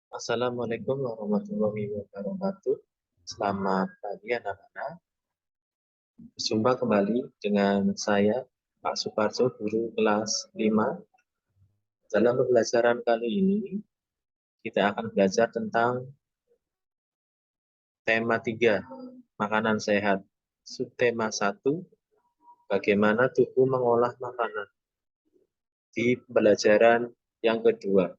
Assalamualaikum warahmatullahi wabarakatuh. Selamat pagi anak-anak. Berjumpa kembali dengan saya, Pak Suparso, guru kelas 5. Dalam pembelajaran kali ini, kita akan belajar tentang tema 3, makanan sehat. Subtema 1, bagaimana tubuh mengolah makanan. Di pembelajaran yang kedua.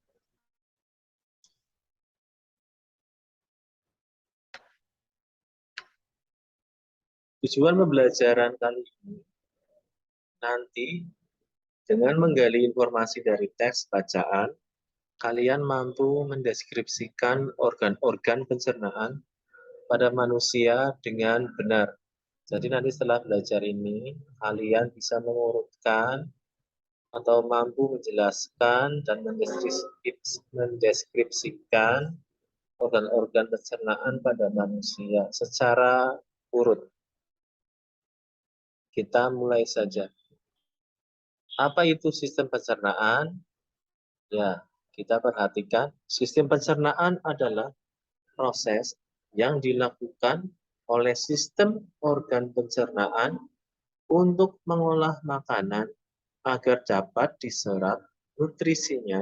Tujuan pembelajaran kali ini nanti dengan menggali informasi dari teks bacaan, kalian mampu mendeskripsikan organ-organ pencernaan pada manusia dengan benar. Jadi nanti setelah belajar ini, kalian bisa mengurutkan atau mampu menjelaskan dan mendeskripsikan organ-organ pencernaan pada manusia secara urut. Kita mulai saja. Apa itu sistem pencernaan? Ya, kita perhatikan sistem pencernaan adalah proses yang dilakukan oleh sistem organ pencernaan untuk mengolah makanan agar dapat diserap nutrisinya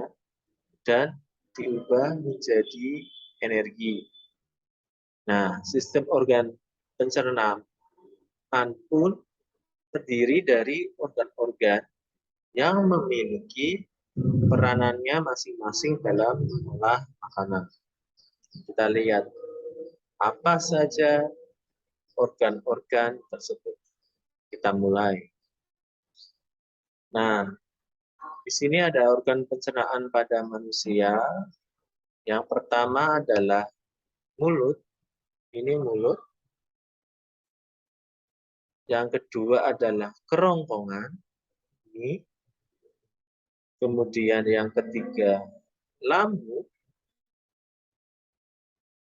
dan diubah menjadi energi. Nah, sistem organ pencernaan pun terdiri dari organ-organ yang memiliki peranannya masing-masing dalam mengolah makanan. Kita lihat apa saja organ-organ tersebut. Kita mulai. Nah, di sini ada organ pencernaan pada manusia. Yang pertama adalah mulut. Ini mulut. Yang kedua adalah kerongkongan. Ini. Kemudian yang ketiga, lambung.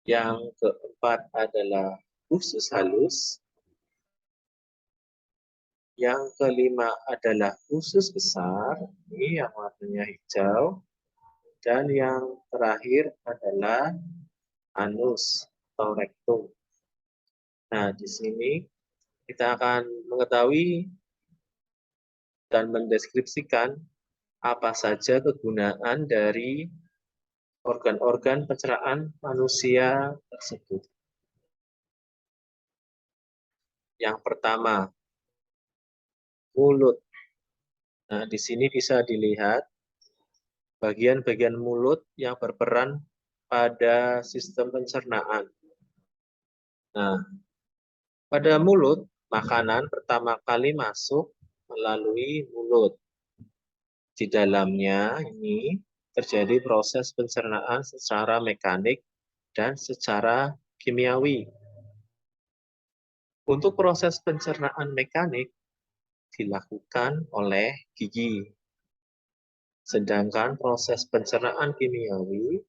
Yang keempat adalah usus halus. Yang kelima adalah usus besar, ini yang warnanya hijau. Dan yang terakhir adalah anus atau rektum. Nah, di sini kita akan mengetahui dan mendeskripsikan apa saja kegunaan dari organ-organ pencernaan manusia tersebut. Yang pertama, mulut. Nah, di sini bisa dilihat bagian-bagian mulut yang berperan pada sistem pencernaan. Nah, pada mulut, makanan pertama kali masuk melalui mulut. Di dalamnya ini terjadi proses pencernaan secara mekanik dan secara kimiawi. Untuk proses pencernaan mekanik dilakukan oleh gigi. Sedangkan proses pencernaan kimiawi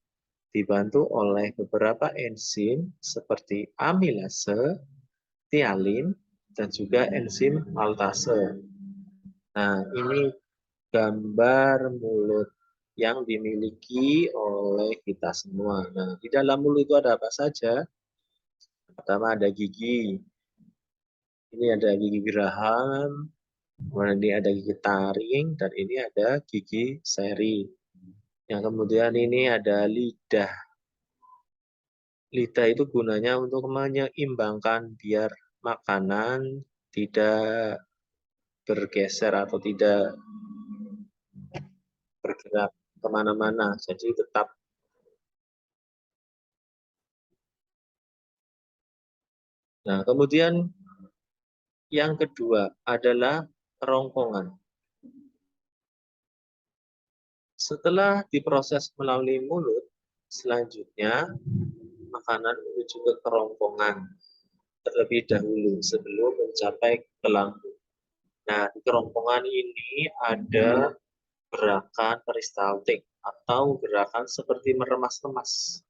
dibantu oleh beberapa enzim seperti amilase, tialin, dan juga enzim maltase. Nah, ini gambar mulut yang dimiliki oleh kita semua. Nah, di dalam mulut itu ada apa saja? Pertama ada gigi. Ini ada gigi geraham, kemudian ini ada gigi taring, dan ini ada gigi seri. Yang kemudian ini ada lidah. Lidah itu gunanya untuk menyeimbangkan biar makanan tidak bergeser atau tidak bergerak kemana-mana. Jadi tetap. Nah, kemudian yang kedua adalah kerongkongan. Setelah diproses melalui mulut, selanjutnya makanan menuju ke kerongkongan terlebih dahulu sebelum mencapai ke lambung. Nah, di kerongkongan ini ada gerakan peristaltik atau gerakan seperti meremas-remas.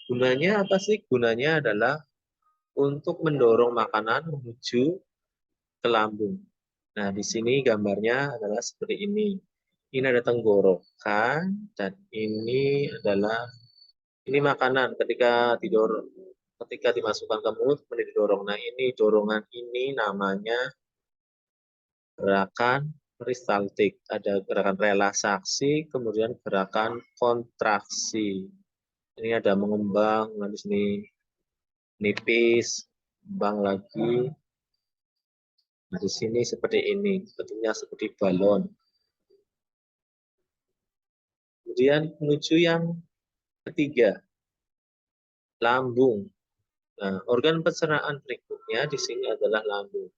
Gunanya apa sih? Gunanya adalah untuk mendorong makanan menuju ke lambung. Nah, di sini gambarnya adalah seperti ini. Ini ada tenggorokan dan ini adalah Ini makanan ketika dimasukkan ke mulut kemudian didorong. Nah, ini dorongan ini namanya gerakan peristaltik. Ada gerakan relaksasi, kemudian gerakan kontraksi. Ini ada mengembang, nah di sini nipis, kembang lagi. Nah, di sini seperti ini, bentuknya seperti balon. Kemudian menuju yang ketiga, lambung. Nah, organ pencernaan berikutnya di sini adalah lambung.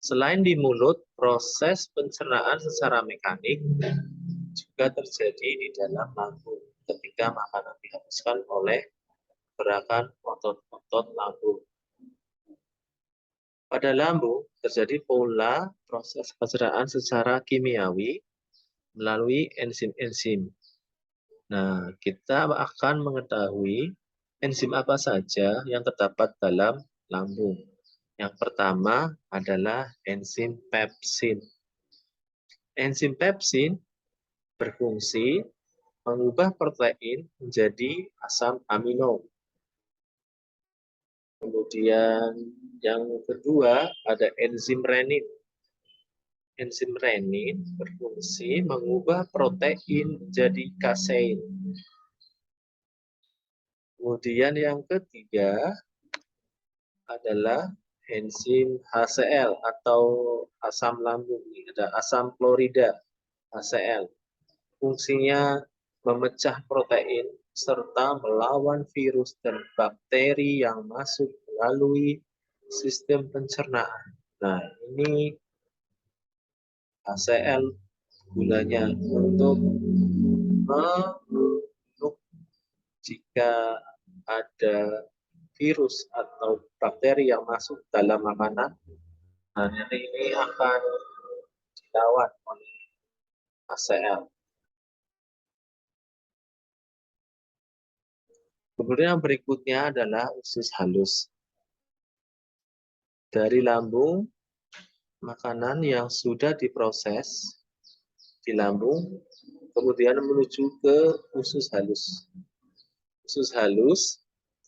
Selain di mulut, proses pencernaan secara mekanik juga terjadi di dalam lambung ketika makanan dihapuskan oleh gerakan otot-otot lambung. Pada lambung terjadi pula proses pencernaan secara kimiawi melalui enzim-enzim. Nah, kita akan mengetahui enzim apa saja yang terdapat dalam lambung. Yang pertama adalah enzim pepsin. Enzim pepsin berfungsi mengubah protein menjadi asam amino. Kemudian yang kedua ada enzim renin. Enzim renin berfungsi mengubah protein menjadi kasein. Kemudian yang ketiga adalah enzim HCl atau asam lambung. Ada asam klorida HCl. Fungsinya memecah protein serta melawan virus dan bakteri yang masuk melalui sistem pencernaan. Nah, ini HCl gunanya untuk membunuh jika ada virus atau bakteri yang masuk dalam makanan. Nah, ini akan dilawan oleh HCl. Kemudian yang berikutnya adalah usus halus. Dari lambung, makanan yang sudah diproses di lambung, kemudian menuju ke usus halus. Usus halus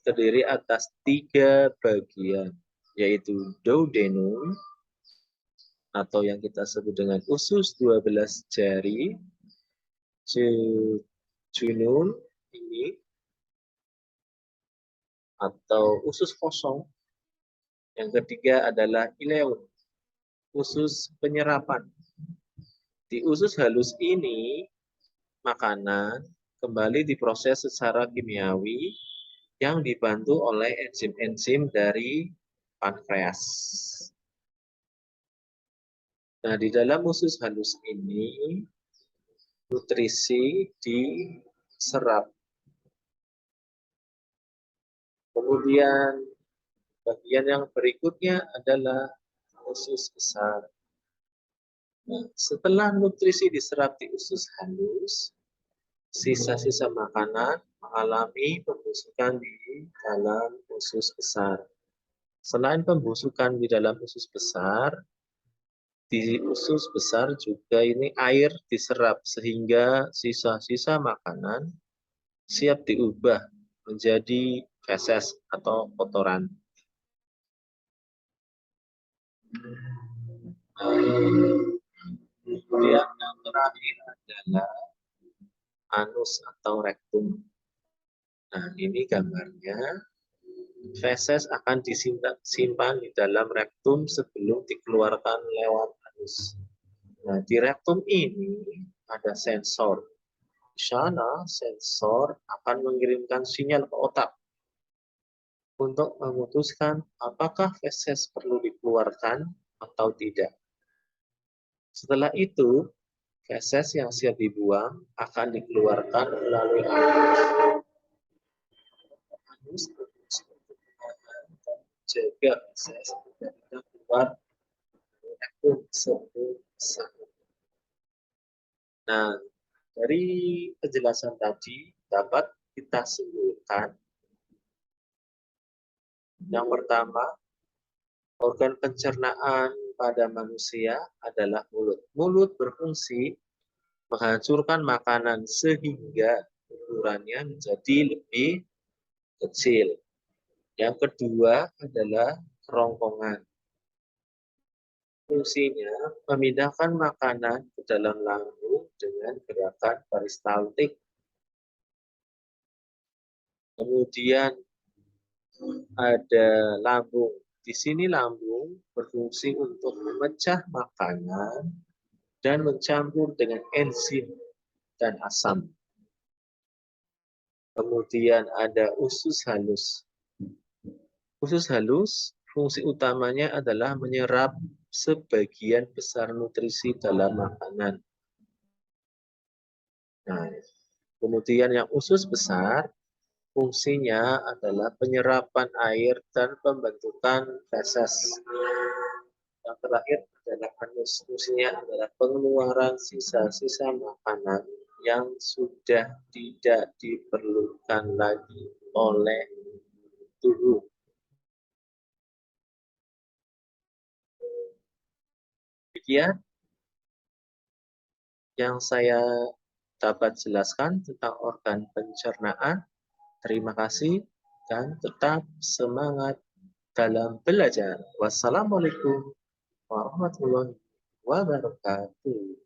terdiri atas 3 bagian, yaitu duodenum, atau yang kita sebut dengan usus 12 jari, jejunum ini, atau usus kosong. Yang ketiga adalah ileum, usus penyerapan. Di usus halus ini, makanan kembali diproses secara kimiawi yang dibantu oleh enzim-enzim dari pankreas. Nah, di dalam usus halus ini, nutrisi diserap. Kemudian bagian yang berikutnya adalah usus besar. Nah, setelah nutrisi diserap di usus halus, sisa-sisa makanan mengalami pembusukan di dalam usus besar. Selain pembusukan di dalam usus besar, di usus besar juga ini air diserap sehingga sisa-sisa makanan siap diubah menjadi feses atau kotoran. Kemudian yang terakhir adalah anus atau rektum. Nah, ini gambarnya. Feses akan disimpan di dalam rektum sebelum dikeluarkan lewat anus. Nah, di rektum ini ada sensor. Di sana sensor akan mengirimkan sinyal ke otak untuk memutuskan apakah feses perlu dikeluarkan atau tidak. Setelah itu, feses yang siap dibuang akan dikeluarkan melalui anus. Anus berfungsi untuk menahan dan menjaga feses tidak keluar dari rektum sebesar. Nah, dari penjelasan tadi dapat kita simpulkan. Yang pertama, organ pencernaan pada manusia adalah mulut. Mulut berfungsi menghancurkan makanan sehingga ukurannya menjadi lebih kecil. Yang kedua adalah kerongkongan. Fungsinya memindahkan makanan ke dalam lambung dengan gerakan peristaltik. Kemudian ada lambung. Di sini lambung berfungsi untuk memecah makanan dan mencampur dengan enzim dan asam. Kemudian ada usus halus. Usus halus, fungsi utamanya adalah menyerap sebagian besar nutrisi dalam makanan. Nah, kemudian yang usus besar, fungsinya adalah penyerapan air dan pembentukan feses. Yang terakhir adalah anus, fungsinya adalah pengeluaran sisa-sisa makanan yang sudah tidak diperlukan lagi oleh tubuh. Demikian yang saya dapat jelaskan tentang organ pencernaan. Terima kasih dan tetap semangat dalam belajar. Wassalamualaikum warahmatullahi wabarakatuh.